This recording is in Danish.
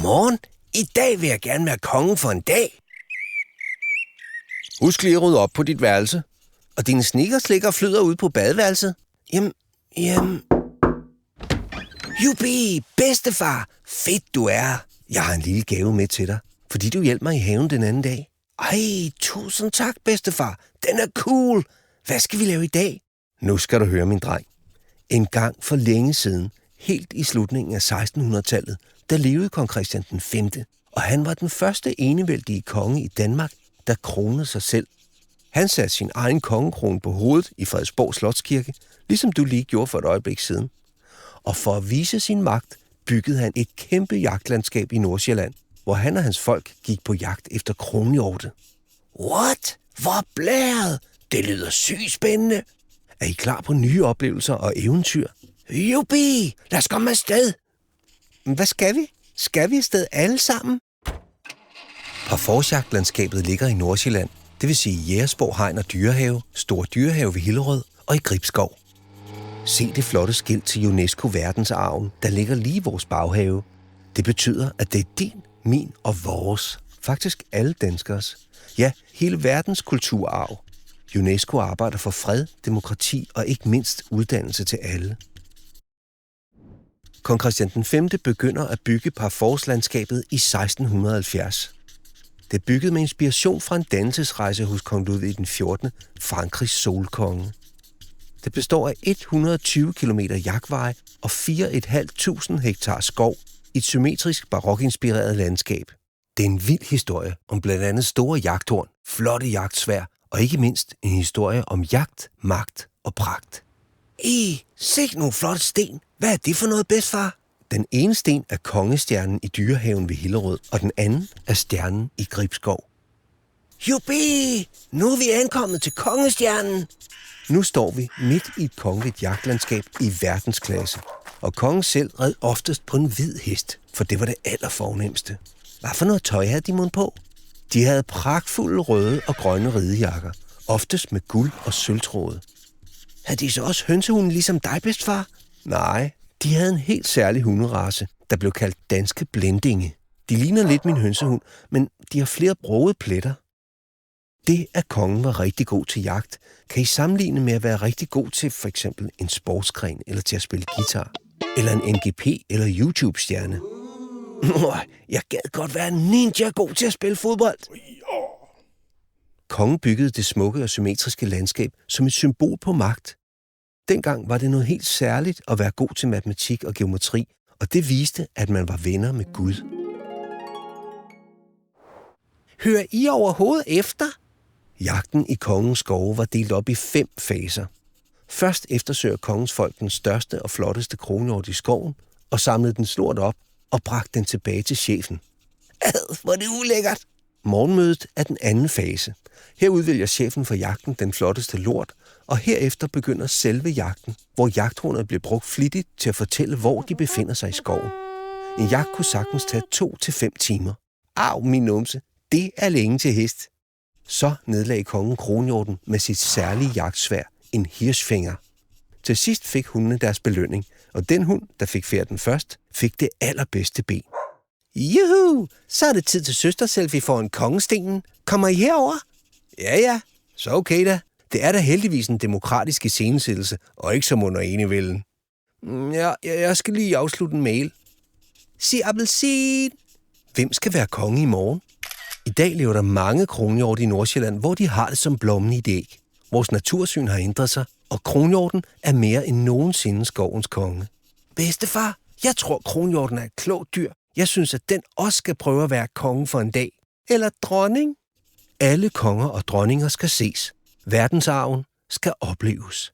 Godmorgen. I dag vil jeg gerne være kongen for en dag. Husk lige at rydde op på dit værelse. Og dine sneakers ligger og flyder ud på badeværelset. Jamen. Jubi, bedstefar. Fedt du er. Jeg har en lille gave med til dig, fordi du hjalp mig i haven den anden dag. Ej, tusind tak, bedstefar. Den er cool. Hvad skal vi lave i dag? Nu skal du høre, min dreng. En gang for længe siden, helt i slutningen af 1600-tallet, der levede kong Christian den 5. Og han var den første enevældige konge i Danmark, der kronede sig selv. Han satte sin egen kongekrone på hovedet i Frederiksborg Slotskirke, ligesom du lige gjorde for et øjeblik siden. Og for at vise sin magt, byggede han et kæmpe jagtlandskab i Nordsjælland, hvor han og hans folk gik på jagt efter kronhjorte. What? Hvor blæret! Det lyder sygt spændende. Er I klar på nye oplevelser og eventyr? Jubi! Lad os komme afsted! Hvad skal vi? Skal vi afsted alle sammen? Parforcejagtlandskabet ligger i Nordsjælland, det vil sige Jægersborg Hegn og Dyrehave, Store Dyrehave ved Hillerød og i Gribskov. Se det flotte skilt til UNESCO verdensarven, der ligger lige i vores baghave. Det betyder, at det er din, min og vores. Faktisk alle danskers. Ja, hele verdens kulturarv. UNESCO arbejder for fred, demokrati og ikke mindst uddannelse til alle. Kong Christian den 5. begynder at bygge Parforclandskabet i 1670. Det er bygget med inspiration fra en dannelsesrejse hos kong Ludvig den 14., Frankrigs solkonge. Det består af 120 km jagtveje og 4.500 hektar skov i et symmetrisk barokinspireret landskab. Det er en vild historie om blandt andet store jagthorn, flotte jagtsværd og ikke mindst en historie om jagt, magt og pragt. Se nogle flotte sten. Hvad er det for noget, bedstfar? Den ene sten er kongestjernen i Dyrehaven ved Hillerød, og den anden er stjernen i Gribskov. Jubi! Nu er vi ankommet til kongestjernen. Nu står vi midt i et kongeligt jagtlandskab i verdensklasse, og kongen selv red oftest på en hvid hest, for det var det allerfornemste. Hvad for noget tøj havde de mund på? De havde pragtfulde røde og grønne ridejakker, oftest med guld og sølvtråde. Havde de så også hønsehunde ligesom dig, bedstfar? Nej, de havde en helt særlig hunderace, der blev kaldt danske blændinge. De ligner lidt min hønsehund, men de har flere brogede pletter. Det, at kongen var rigtig god til jagt, kan I sammenligne med at være rigtig god til for eksempel en sportsgren eller til at spille guitar. Eller en NGP eller YouTube-stjerne. Jeg gad godt være en ninja god til at spille fodbold. Kongen byggede det smukke og symmetriske landskab som et symbol på magt. Dengang var det noget helt særligt at være god til matematik og geometri, og det viste, at man var venner med Gud. Hører I overhovedet efter? Jagten i kongens skove var delt op i 5 faser. Først eftersøger kongens folk den største og flotteste kronhjort i skoven, og samlede den stort op og bragte den tilbage til chefen. Hvor er det ulækkert! Morgenmødet er den anden fase. Her udvælger chefen for jagten den flotteste lort, og herefter begynder selve jagten, hvor jagthornet bliver brugt flittigt til at fortælle, hvor de befinder sig i skoven. En jagt kunne sagtens tage 2 til 5 timer. Au, min numse, det er længe til hest. Så nedlagde kongen kronhjorten med sit særlige jagtsværd, en hirschfænger. Til sidst fik hundene deres belønning, og den hund, der fik færden først, fik det allerbedste ben. Juhu! Så er det tid til søsterselfie foran kongestenen. Kommer I herover? Ja, så okay da. Det er da heldigvis en demokratisk iscenesættelse, og ikke som under enevælden. Ja, jeg skal lige afslutte en mail. Sig appelsin! Hvem skal være konge i morgen? I dag lever der mange kronhjorte i Nordsjælland, hvor de har det som blommen i et æg. Vores natursyn har ændret sig, og kronhjorten er mere end nogensinde skovens konge. Bedstefar, jeg tror kronhjorten er et klogt dyr. Jeg synes, at den også skal prøve at være konge for en dag. Eller dronning. Alle konger og dronninger skal ses. Verdensarven skal opleves.